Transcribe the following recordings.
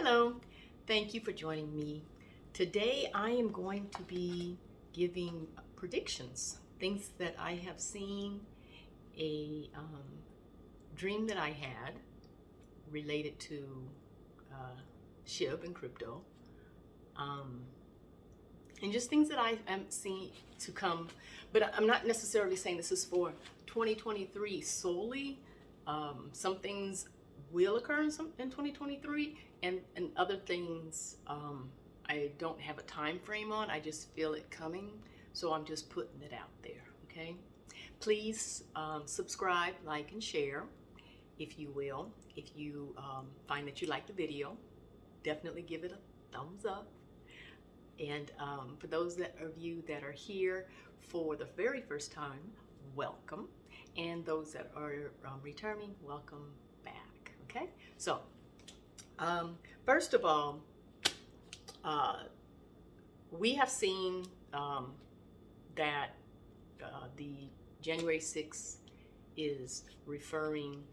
Hello, thank you for joining me. Today I am going to be giving predictions, things that I have seen, a dream that I had related to SHIB and crypto, and just things that I am seeing to come. But I'm not necessarily saying this is for 2023 solely. Some things will occur in 2023, and other things I don't have a time frame on. I just feel it coming, so I'm just putting it out there. Okay, please subscribe, like, and share if you will. If you find that you like the video, definitely give it a thumbs up. And for those of you that are here for the very first time, welcome. And those that are returning, welcome back. Okay, so first of all, we have seen that the January 6th is referring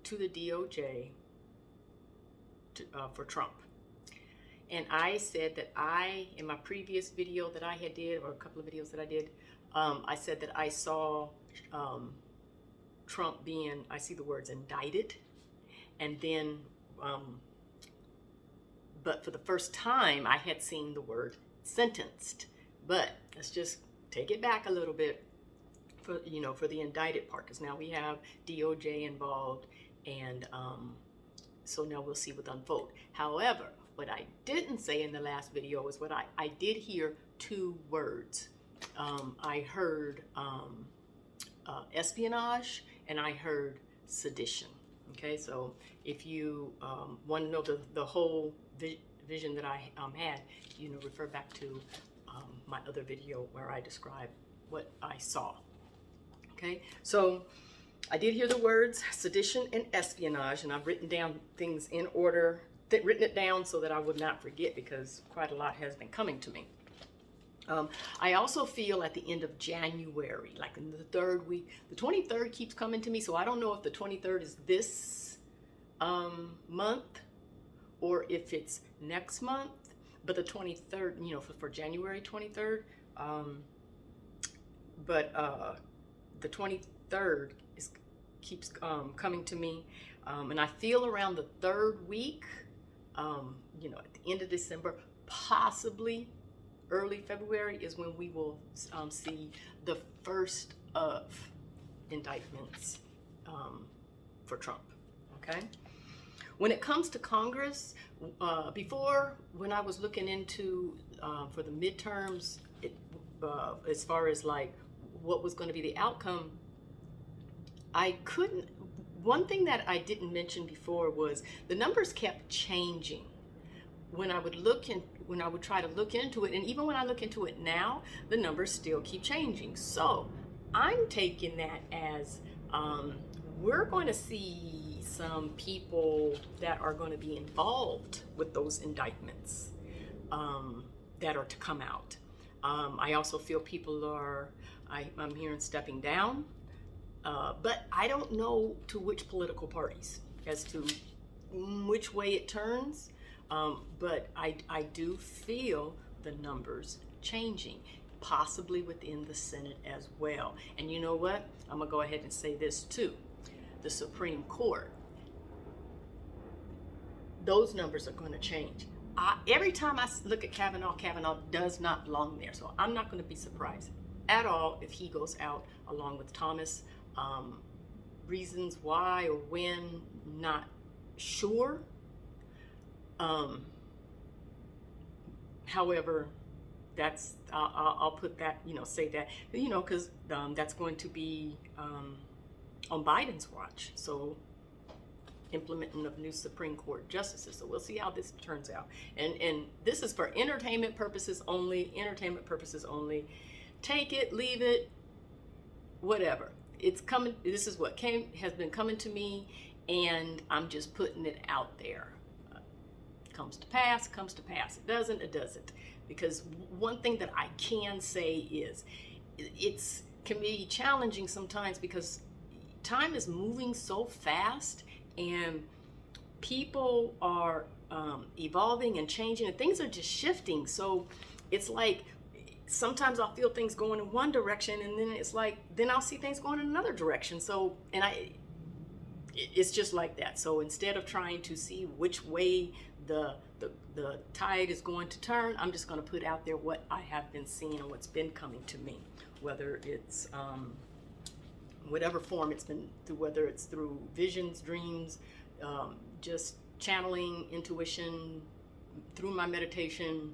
to the DOJ for Trump. And I said that in my previous video that I had did, or a couple of videos that I did, I said that I saw Trump being, I see the words indicted, and then, but for the first time, I had seen the word sentenced. But let's just take it back a little bit for the indicted part, because now we have DOJ involved, and so now we'll see what unfolds. However, what I didn't say in the last video is what I did hear two words. I heard espionage, and I heard sedition. Okay, so if you want to know the whole vision that I had, refer back to my other video where I described what I saw. Okay, so I did hear the words sedition and espionage, and I've written down things in order, written it down so that I would not forget, because quite a lot has been coming to me. I also feel at the end of January, like in the third week, the 23rd keeps coming to me, so I don't know if the 23rd is this month or if it's next month, but the 23rd, for January 23rd, but the 23rd keeps coming to me, and I feel around the third week, at the end of December, possibly early February, is when we will see the first of indictments for Trump. Okay. When it comes to Congress, before, when I was looking into for the midterms, as far as like what was going to be the outcome, I couldn't. One thing that I didn't mention before was the numbers kept changing. When I would try to look into it, and even when I look into it now, the numbers still keep changing. So I'm taking that as we're going to see some people that are going to be involved with those indictments that are to come out. I also feel people I'm hearing stepping down, but I don't know to which political parties, as to which way it turns. But I do feel the numbers changing, possibly within the Senate as well. And you know what? I'm going to go ahead and say this too. The Supreme Court, those numbers are going to change. Every time I look at Kavanaugh does not belong there. So I'm not going to be surprised at all if he goes out along with Thomas. Reasons why or when, not sure. However, that's I'll put that, say that, because that's going to be on Biden's watch. So implementing of new Supreme Court justices. So we'll see how this turns out. And this is for entertainment purposes only. Entertainment purposes only. Take it, leave it, whatever. It's coming. This is what has been coming to me, and I'm just putting it out there. Comes to pass, comes to pass. It doesn't, it doesn't. Because one thing that I can say is it's can be challenging sometimes, because time is moving so fast, and people are evolving and changing, and things are just shifting. So it's like sometimes I'll feel things going in one direction, and then it's like then I'll see things going in another direction. So it's just like that. So instead of trying to see which way the tide is going to turn, I'm just going to put out there what I have been seeing and what's been coming to me, whether it's whatever form it's been through, whether it's through visions, dreams, just channeling, intuition, through my meditation,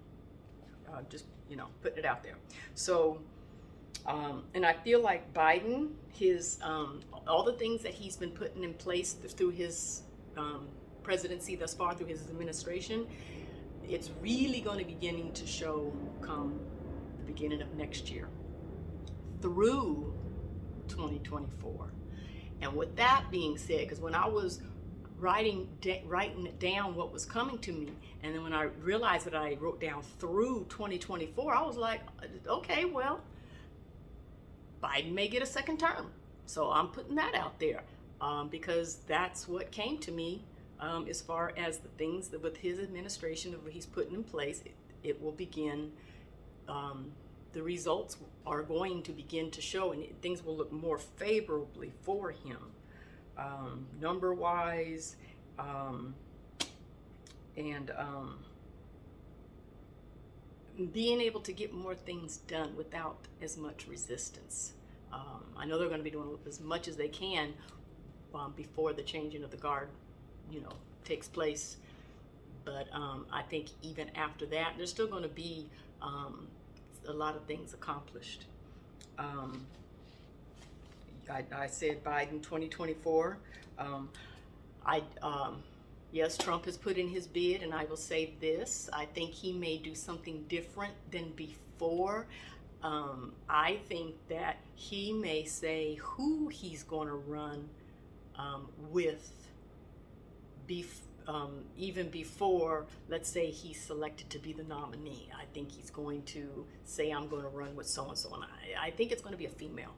just putting it out there. So and I feel like Biden, his all the things that he's been putting in place through his presidency thus far, through his administration, it's really going to be beginning to show come the beginning of next year through 2024. And with that being said, because when I was writing it down what was coming to me, and then when I realized that I wrote down through 2024, I was like, okay, well, Biden may get a second term. So I'm putting that out there because that's what came to me as far as the things that with his administration of what he's putting in place, it will begin, the results are going to begin to show, and things will look more favorably for him, number-wise, and being able to get more things done without as much resistance. I know they're going to be doing as much as they can before the changing of the guard, takes place. But I think even after that, there's still going to be a lot of things accomplished. I said Biden 2024. Yes, Trump has put in his bid, and I will say this: I think he may do something different than before. I think that he may say who he's going to run with even before, let's say, he's selected to be the nominee. I think he's going to say, I'm going to run with so-and-so, and I think it's going to be a female.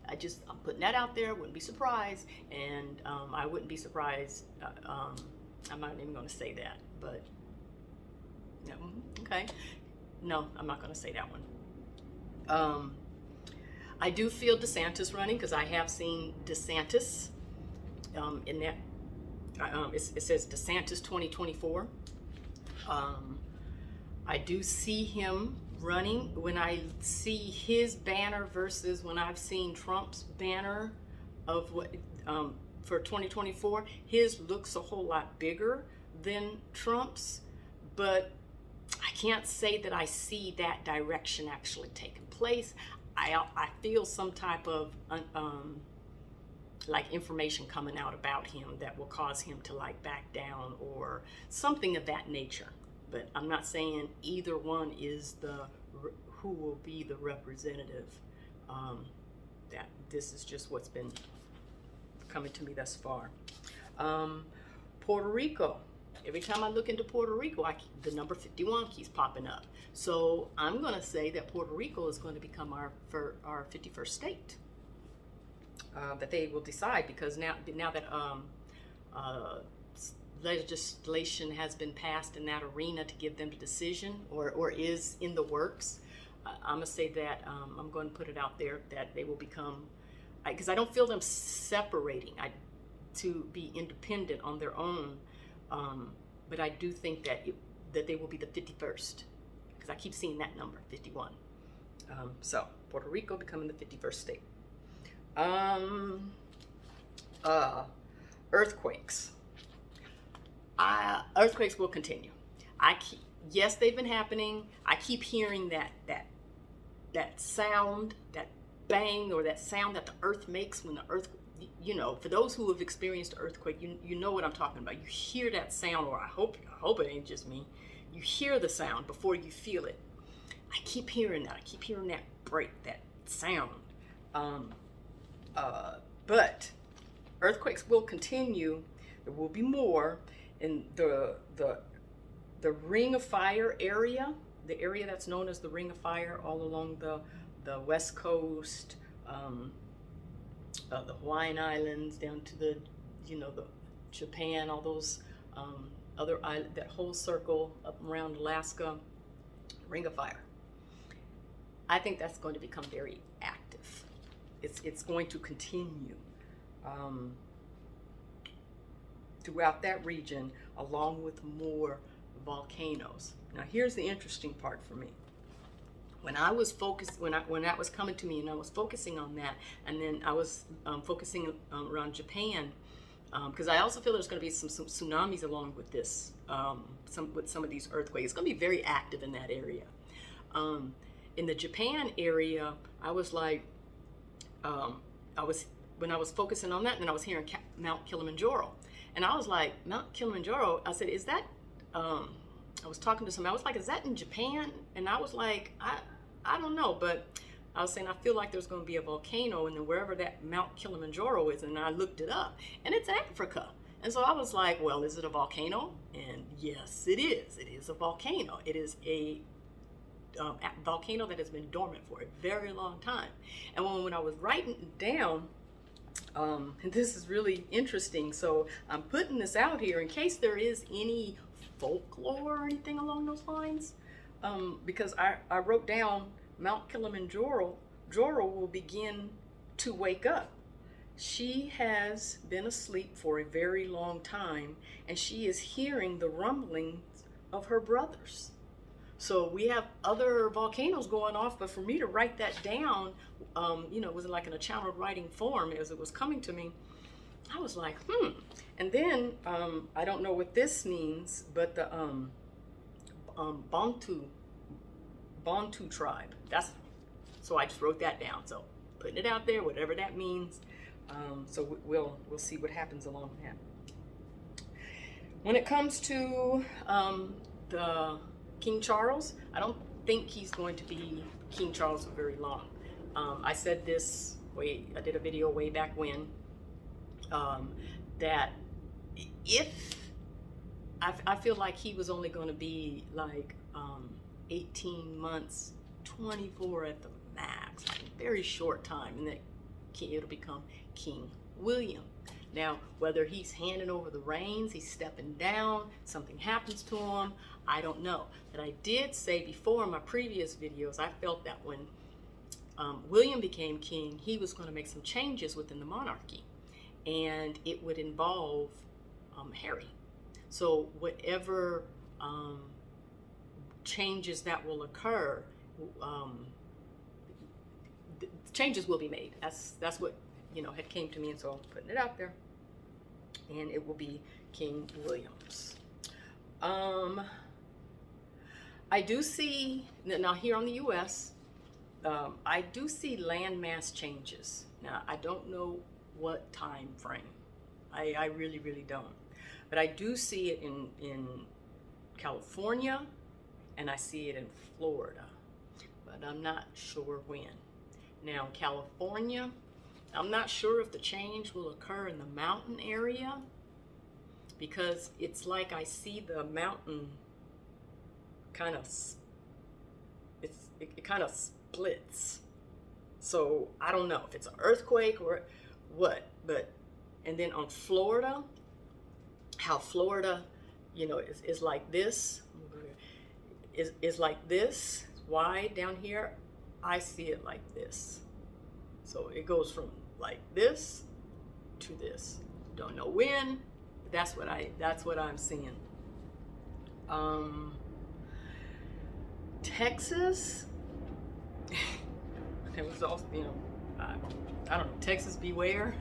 I'm putting that out there. Wouldn't be surprised, and I wouldn't be surprised. I'm not even going to say that, but no, okay. No, I'm not going to say that one. I do feel DeSantis running because I have seen DeSantis in that. It says DeSantis 2024. I do see him running. When I see his banner versus when I've seen Trump's banner of what for 2024, his looks a whole lot bigger than Trump's, but I can't say that I see that direction actually taking place. I feel some type of like information coming out about him that will cause him to like back down or something of that nature. But I'm not saying either one is who will be the representative. That this is just what's been coming to me thus far. Puerto Rico. Every time I look into Puerto Rico, the number 51 keeps popping up. So I'm going to say that Puerto Rico is going to become our 51st state. That they will decide, because now that legislation has been passed in that arena to give them the decision, or is in the works. I'm gonna say that I'm going to put it out there that they will become, because I don't feel them separating to be independent on their own, but I do think that they will be the 51st, because I keep seeing that number 51. So Puerto Rico becoming the 51st state. Earthquakes. Earthquakes will continue. Yes, they've been happening. I keep hearing that sound, that bang, or that sound that the earth makes when the earth, for those who have experienced an earthquake, you know what I'm talking about. You hear that sound, or I hope it ain't just me. You hear the sound before you feel it. I keep hearing that. I keep hearing that break, that sound. But earthquakes will continue. There will be more in the Ring of Fire area, the area that's known as the Ring of Fire, all along the West Coast, the Hawaiian Islands, down to the Japan, all those other island, that whole circle up around Alaska, Ring of Fire. I think that's going to become very active. It's going to continue throughout that region, along with more volcanoes. Now, here's the interesting part for me. When I was focused, when that was coming to me, and I was focusing on that, and then I was focusing around Japan, because I also feel there's going to be some tsunamis along with this, with some of these earthquakes. It's going to be very active in that area. In the Japan area, I was like, when I was focusing on that, and then I was hearing Mount Kilimanjaro, and I was like, Mount Kilimanjaro. I said, is that? I was talking to somebody. I was like, is that in Japan? And I was like, I don't know, but I was saying I feel like there's going to be a volcano, and then wherever that Mount Kilimanjaro is, and I looked it up, and it's Africa. And so I was like, well, is it a volcano? And yes, it is. It is a volcano. It is a volcano that has been dormant for a very long time. And when I was writing it down, and this is really interesting, so I'm putting this out here in case there is any folklore or anything along those lines, because I wrote down Mount Kilimanjaro will begin to wake up. She has been asleep for a very long time, and she is hearing the rumblings of her brothers. So we have other volcanoes going off, but for me to write that down, it was like in a channeled writing form as it was coming to me. I was like, And then, I don't know what this means, but the Bantu tribe. So I just wrote that down. So putting it out there, whatever that means. So we'll see what happens along that. When it comes to the King Charles, I don't think he's going to be King Charles for very long. I said this I did a video way back when, that if I feel like he was only going to be like 18 months, 24 at the max, like a very short time, and that it'll become King William. Now, whether he's handing over the reins, he's stepping down, something happens to him, I don't know. But I did say before in my previous videos, I felt that when William became king, he was going to make some changes within the monarchy, and it would involve Harry. So whatever changes that will occur, changes will be made. That's what had came to me, and so I'm putting it out there. And it will be King Williams. I do see now here on the U.S. I do see landmass changes. Now I don't know what time frame. I really, really don't. But I do see it in California, and I see it in Florida, but I'm not sure when. Now, California, I'm not sure if the change will occur in the mountain area, because it's like I see the mountain kind of, it kind of splits. So I don't know if it's an earthquake or what, but, and then on Florida, how Florida, is like this, is like this, wide down here. I see it like this. So it goes from like this to this. Don't know when, but that's what I'm seeing. Texas, it was also, I don't know, Texas beware.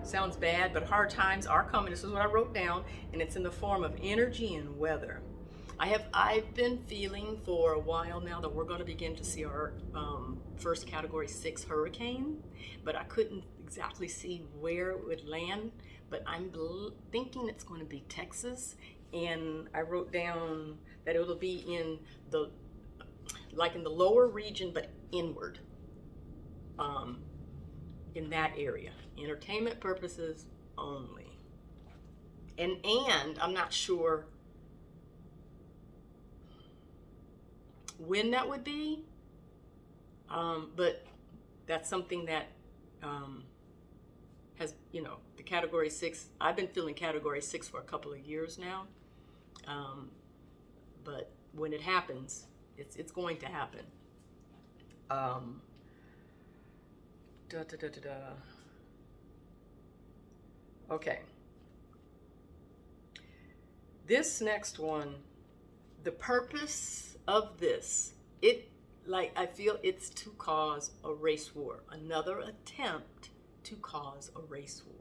Sounds bad, but hard times are coming. This is what I wrote down, and it's in the form of energy and weather. I've been feeling for a while now that we're going to begin to see our first Category 6 hurricane, but I couldn't exactly see where it would land, but I'm thinking it's going to be Texas, and I wrote down that it'll be in the lower region, but inward, in that area, entertainment purposes only. And I'm not sure when that would be, but that's something that has, the category 6. I've been feeling category 6 for a couple of years now. But when it happens, it's going to happen. Okay. This next one, the purpose of this, I feel it's to cause a race war, another attempt to cause a race war.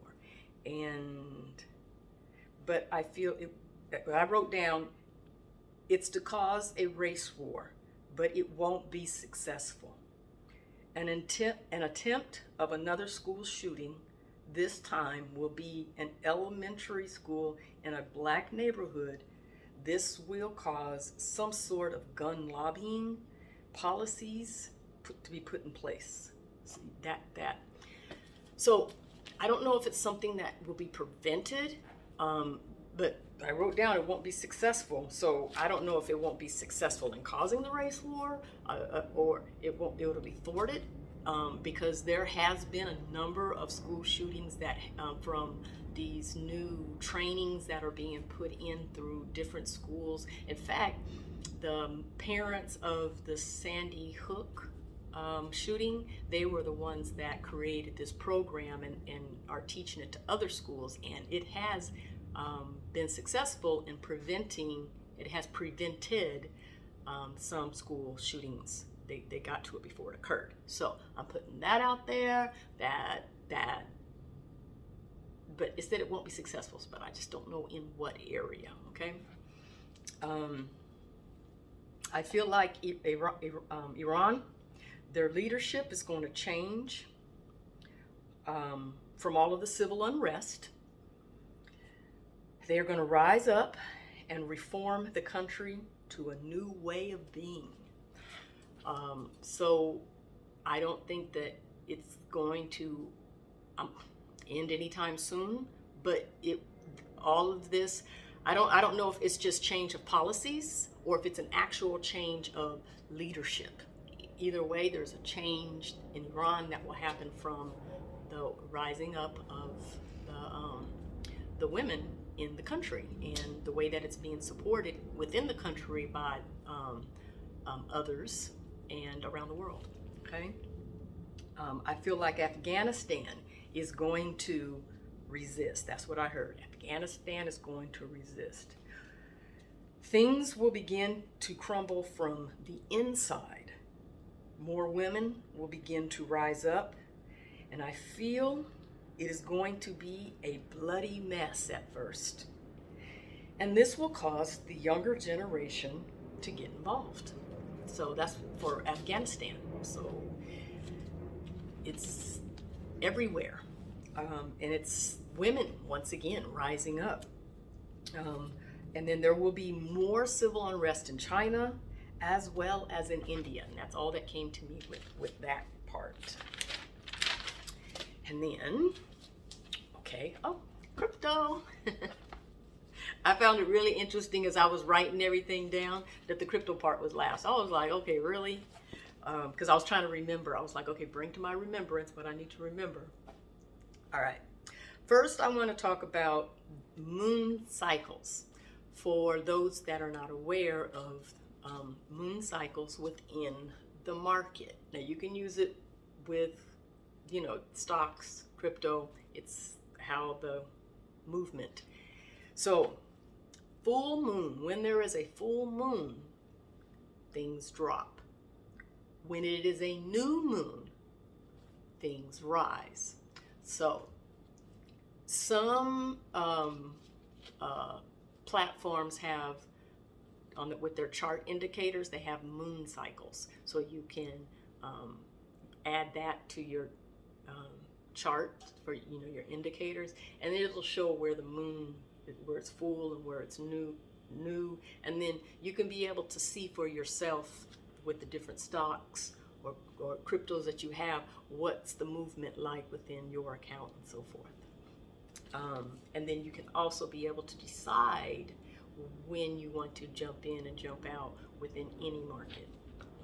But I feel I wrote down, it's to cause a race war, but it won't be successful. An attempt of another school shooting, this time will be an elementary school in a black neighborhood. This will cause some sort of gun lobbying policies to be put in place. See, that. So I don't know if it's something that will be prevented, but I wrote down it won't be successful. So I don't know if it won't be successful in causing the race war, or it'll be thwarted, because there has been a number of school shootings that from these new trainings that are being put in through different schools. In fact, the parents of the Sandy Hook shooting, they were the ones that created this program and are teaching it to other schools, and it has been successful in it has prevented some school shootings. They got to it before it occurred. So I'm putting that out there, but it said it won't be successful, but I just don't know in what area, okay? I feel like Iran, their leadership is going to change from all of the civil unrest. They're going to rise up and reform the country to a new way of being. So I don't think that it's going to end anytime soon, but all of this, I don't know if it's just change of policies or if it's an actual change of leadership. Either way, there's a change in Iran that will happen from the rising up of the women in the country and the way that it's being supported within the country by others and around the world. Okay, I feel like Afghanistan is going to resist. That's what I heard. Afghanistan is going to resist. Things will begin to crumble from the inside. More women will begin to rise up, and I feel it is going to be a bloody mess at first. And this will cause the younger generation to get involved. So that's for Afghanistan. So it's everywhere. And it's women, once again, rising up. And then there will be more civil unrest in China as well as in India. And that's all that came to me with that part. And then, crypto. I found it really interesting as I was writing everything down that the crypto part was last. I was like, okay, really? Because I was trying to remember. I was like, okay, bring to my remembrance what I need to remember. All right. First, I want to talk about moon cycles. For those that are not aware of moon cycles within the market. Now, you can use it with, stocks, crypto. It's how the movement. So, full moon, when there is a full moon, things drop. When it is a new moon, things rise. So, some platforms have, with their chart indicators, they have moon cycles. So you can add that to your chart for your indicators, and it'll show where the moon, where it's full and where it's new, and then you can be able to see for yourself with the different stocks or cryptos that you have, what's the movement like within your account and so forth. And then you can also be able to decide when you want to jump in and jump out within any market.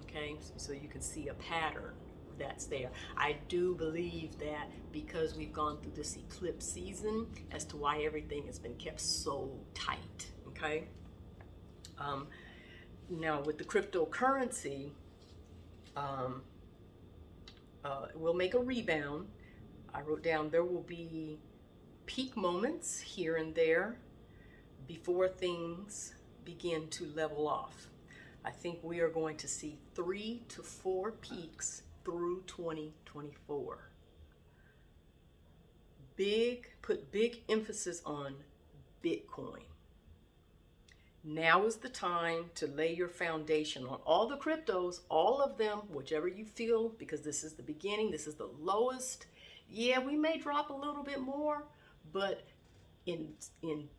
Okay, so you can see a pattern that's there. I do believe that because we've gone through this eclipse season as to why everything has been kept so tight, okay? Now with the cryptocurrency, we'll make a rebound. I wrote down there will be peak moments here and there before things begin to level off. I think we are going to see 3 to 4 peaks through 2024. Put big emphasis on Bitcoin. Now is the time to lay your foundation on all the cryptos, all of them, whichever you feel, because this is the beginning, this is the lowest. Yeah, we may drop a little bit more, but in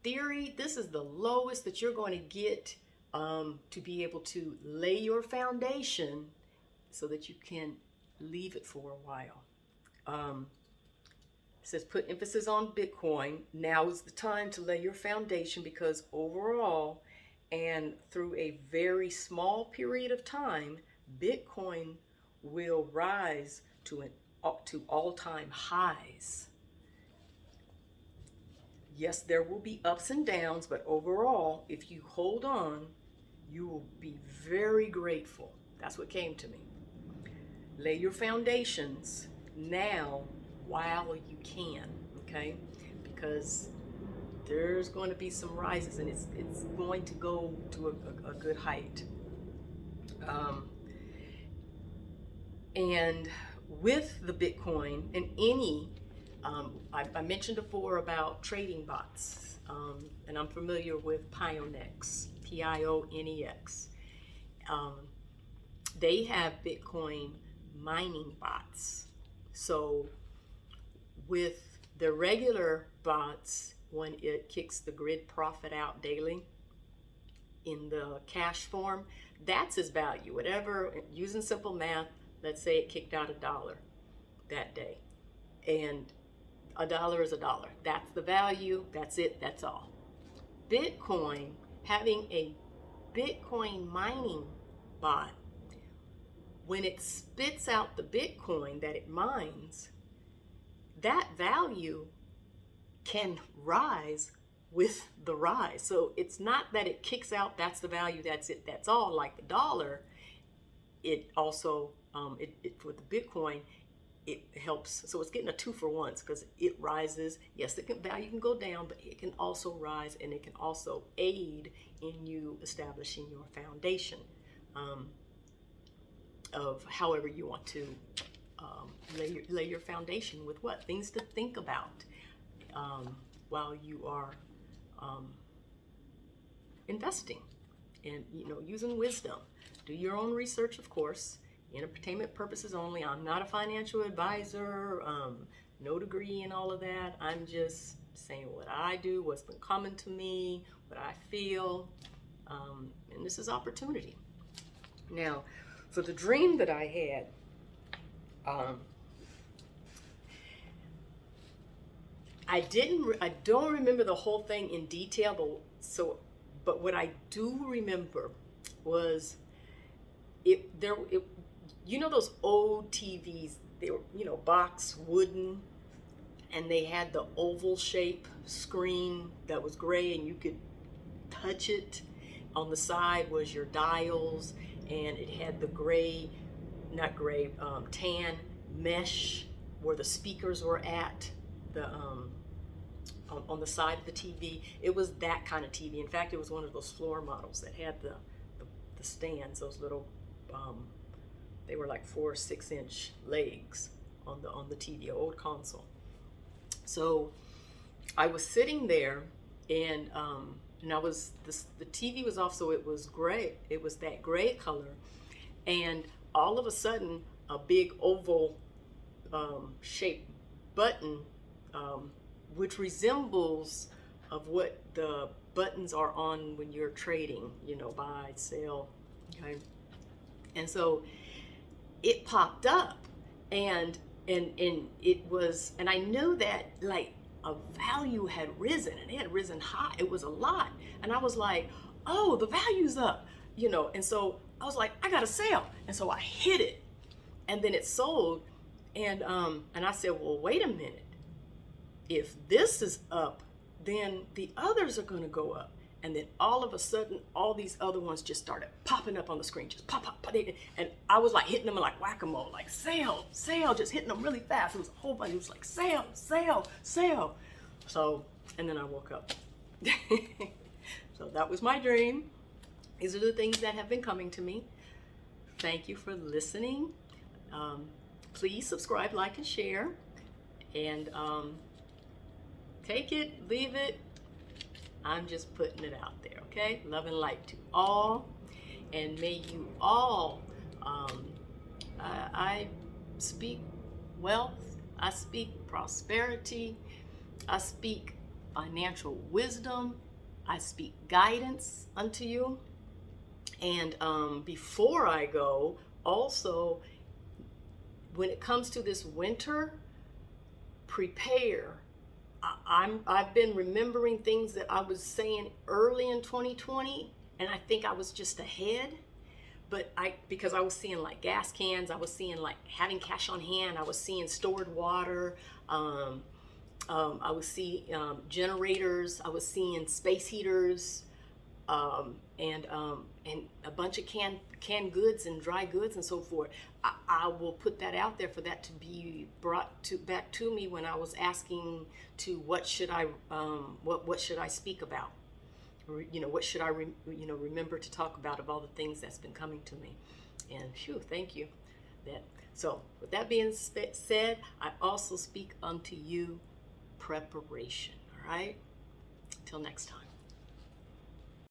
theory, this is the lowest that you're going to get to be able to lay your foundation so that you can leave it for a while. It says put emphasis on Bitcoin. Now is the time to lay your foundation, because overall and through a very small period of time, Bitcoin will rise to all-time highs. Yes, there will be ups and downs, but overall, if you hold on, you will be very grateful. That's what came to me. Lay your foundations now while you can, okay? Because there's going to be some rises, and it's going to go to a good height. And with the Bitcoin and any, I mentioned before about trading bots, and I'm familiar with Pionex, Pionex. They have Bitcoin mining bots. So with the regular bots, when it kicks the grid profit out daily in the cash form, that's its value. Whatever, using simple math, let's say it kicked out $1 that day, and $1 is $1. That's the value. That's it. That's all. Bitcoin, having a Bitcoin mining bot, when it spits out the Bitcoin that it mines, that value can rise with the rise. So it's not that it kicks out, that's the value, that's it, that's all, like the dollar. It also, with the Bitcoin, it helps. So it's getting a 2 for 1 because it rises. Yes, value can go down, but it can also rise, and it can also aid in you establishing your foundation of however you want to lay your foundation with what? Things to think about while you are investing and, using wisdom. Do your own research, of course. Entertainment purposes only. I'm not a financial advisor, no degree in all of that. I'm just saying what I do, what's been coming to me, what I feel, and this is opportunity. Now, for the dream that I had, I don't remember the whole thing in detail, but what I do remember was those old TVs, they were, box wooden, and they had the oval shape screen that was gray and you could touch it. On the side was your dials, and it had the tan mesh where the speakers were at, on the side of the TV. It was that kind of TV. In fact, it was one of those floor models that had the stands, those little, they were like 4 or 6 inch legs on the TV, old console. So I was sitting there, and the TV was off, so it was gray. It was that gray color, and all of a sudden, a big oval shaped button, which resembles of what the buttons are on when you're trading, buy, sell, okay? And so it popped up, and it was, and I knew that like a value had risen, and it had risen high. It was a lot, and I was like, oh, the value's up, and so I was like, I gotta sell, and so I hit it, and then it sold. And I said, well, wait a minute. If this is up, then the others are going to go up. And then all of a sudden, all these other ones just started popping up on the screen, just pop, pop, pop. And I was like hitting them like whack-a-mole, like sale, sale, just hitting them really fast. It was a whole bunch. It was like sale, sale, sale. So, and then I woke up. So that was my dream. These are the things that have been coming to me. Thank you for listening. Please subscribe, like, and share. And take it, leave it. I'm just putting it out there, okay? Love and light to all. And may you all, I speak wealth, I speak prosperity, I speak financial wisdom, I speak guidance unto you. And before I go, also, when it comes to this winter, prepare. I've been remembering things that I was saying early in 2020, and I think I was just ahead. But because I was seeing like gas cans, I was seeing like having cash on hand, I was seeing stored water, I was seeing generators, I was seeing space heaters, and a bunch of canned goods and dry goods and so forth. I will put that out there for that to be brought back to me when I was asking to what should I speak about, or, what should I remember to talk about of all the things that's been coming to me. And thank you. So with that being said, I also speak unto you preparation. All right, till next time.